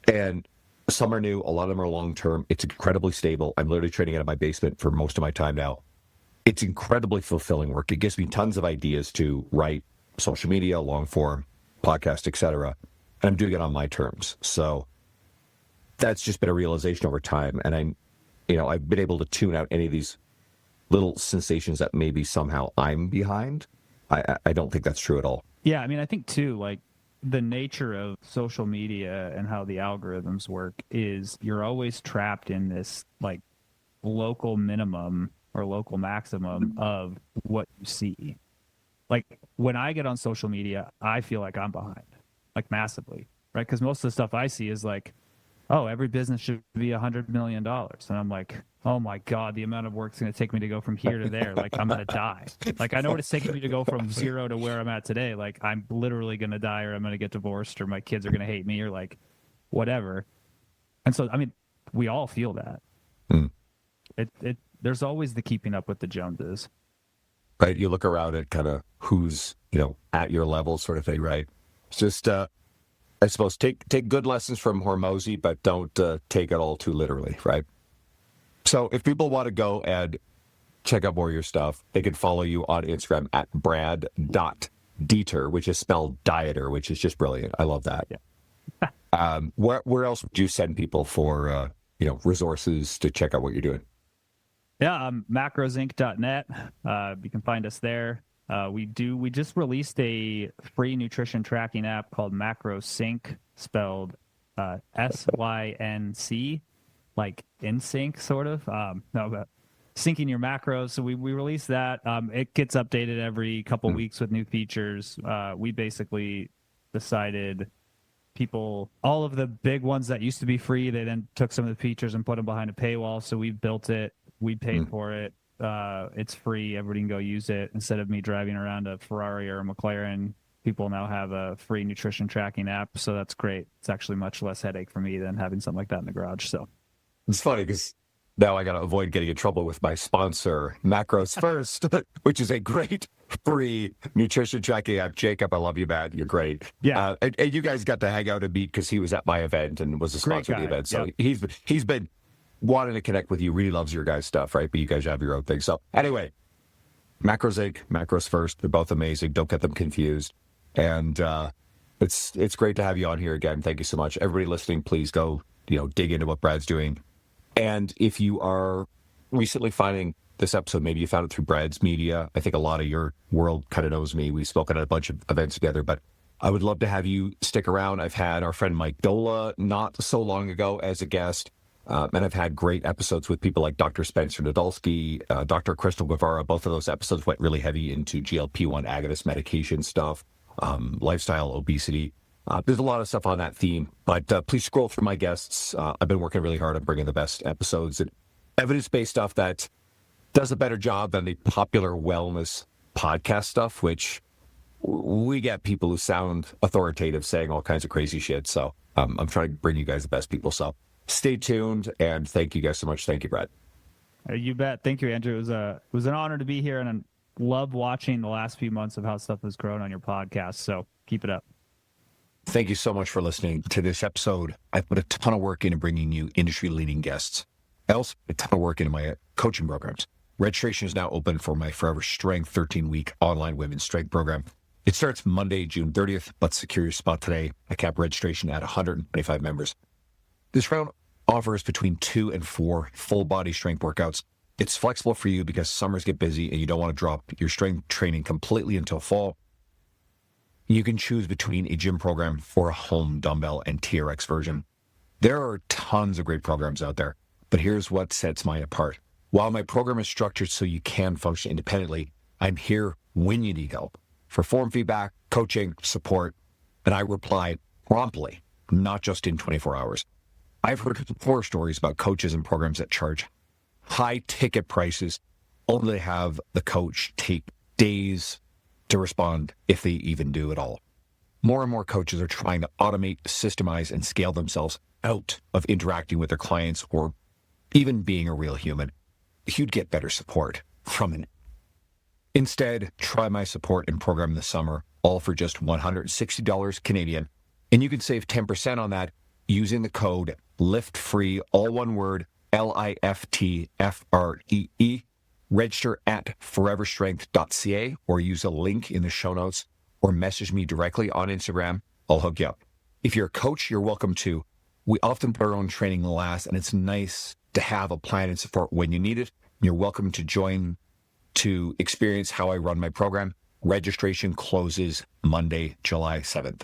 And some are new, a lot of them are long-term. It's incredibly stable. I'm literally training out of my basement for most of my time now. It's incredibly fulfilling work. It gives me tons of ideas to write social media, long form, podcast, etc. And I'm doing it on my terms. So that's just been a realization over time. And I've been able to tune out any of these little sensations that maybe somehow I'm behind. I don't think that's true at all. Yeah. I mean, I think too, like the nature of social media and how the algorithms work is you're always trapped in this like local minimum or local maximum of what you see. Like when I get on social media, I feel like I'm behind, like massively, right? Because most of the stuff I see is like, oh, every business should be $100 million. And I'm like, oh my God, the amount of work it's going to take me to go from here to there. Like, I'm going to die. Like, I know what it's taking me to go from zero to where I'm at today. Like, I'm literally going to die, or I'm going to get divorced, or my kids are going to hate me, or like whatever. And so, I mean, we all feel that. Mm. There's always the keeping up with the Joneses. Right. You look around at kind of who's, at your level sort of thing, right? It's just, I suppose, take good lessons from Hormozy, but don't take it all too literally, right? So if people want to go and check out more of your stuff, they can follow you on Instagram at brad.dieter, which is spelled dieter, which is just brilliant. I love that. Yeah. Where else would you send people for, resources to check out what you're doing? Yeah, macrosinc.net. You can find us there. We just released a free nutrition tracking app called MacroSync, spelled SYNC, like in sync, sort of. No, but syncing your macros. So we released that. It gets updated every couple weeks with new features. We basically decided all of the big ones that used to be free, they then took some of the features and put them behind a paywall. So we built it. We paid for it. It's free. Everybody can go use it. Instead of me driving around a Ferrari or a McLaren, people now have a free nutrition tracking app. So that's great. It's actually much less headache for me than having something like that in the garage. So it's funny because now I got to avoid getting in trouble with my sponsor, Macros First, which is a great free nutrition tracking app. Jacob, I love you, man. You're great. Yeah. And you guys got to hang out and meet because he was at my event and was a sponsor of the event. So yep. he's been wanting to connect with you, really loves your guys' stuff, right? But you guys have your own thing. So anyway, Macros Inc., Macros First, they're both amazing. Don't get them confused. And it's great to have you on here again. Thank you so much. Everybody listening, please go, dig into what Brad's doing. And if you are recently finding this episode, maybe you found it through Brad's media. I think a lot of your world kind of knows me. We've spoken at a bunch of events together, but I would love to have you stick around. I've had our friend Mike Dola not so long ago as a guest. And I've had great episodes with people like Dr. Spencer Nadolsky, Dr. Crystal Guevara. Both of those episodes went really heavy into GLP-1 agonist medication stuff, lifestyle, obesity. There's a lot of stuff on that theme, but please scroll through my guests. I've been working really hard on bringing the best episodes and evidence-based stuff that does a better job than the popular wellness podcast stuff, which we get people who sound authoritative saying all kinds of crazy shit. So I'm trying to bring you guys the best people. So stay tuned, and thank you guys so much. Thank you, Brad. You bet. Thank you, Andrew. It was an honor to be here, and I love watching the last few months of how stuff has grown on your podcast. So keep it up. Thank you so much for listening to this episode. I've put a ton of work into bringing you industry-leading guests. I also put a ton of work into my coaching programs. Registration is now open for my Forever Strength 13-week online women's strength program. It starts Monday, June 30th, but secure your spot today. I cap registration at 125 members. This round offers between 2 and 4 full-body strength workouts. It's flexible for you because summers get busy and you don't want to drop your strength training completely until fall. You can choose between a gym program or a home dumbbell and TRX version. There are tons of great programs out there, but here's what sets mine apart. While my program is structured so you can function independently, I'm here when you need help. For form feedback, coaching, support, and I reply promptly, not just in 24 hours. I've heard horror stories about coaches and programs that charge high ticket prices only to have the coach take days to respond, if they even do at all. More and more coaches are trying to automate, systemize, and scale themselves out of interacting with their clients or even being a real human. You'd get better support from it. Instead, try my support and program this summer, all for just $160 Canadian, and you can save 10% on that using the code LIFTFREE, all one word, LIFTFREE. Register at foreverstrength.ca or use a link in the show notes or message me directly on Instagram. I'll hook you up. If you're a coach, you're welcome to. We often put our own training last, and it's nice to have a plan and support when you need it. You're welcome to join to experience how I run my program. Registration closes Monday, July 7th.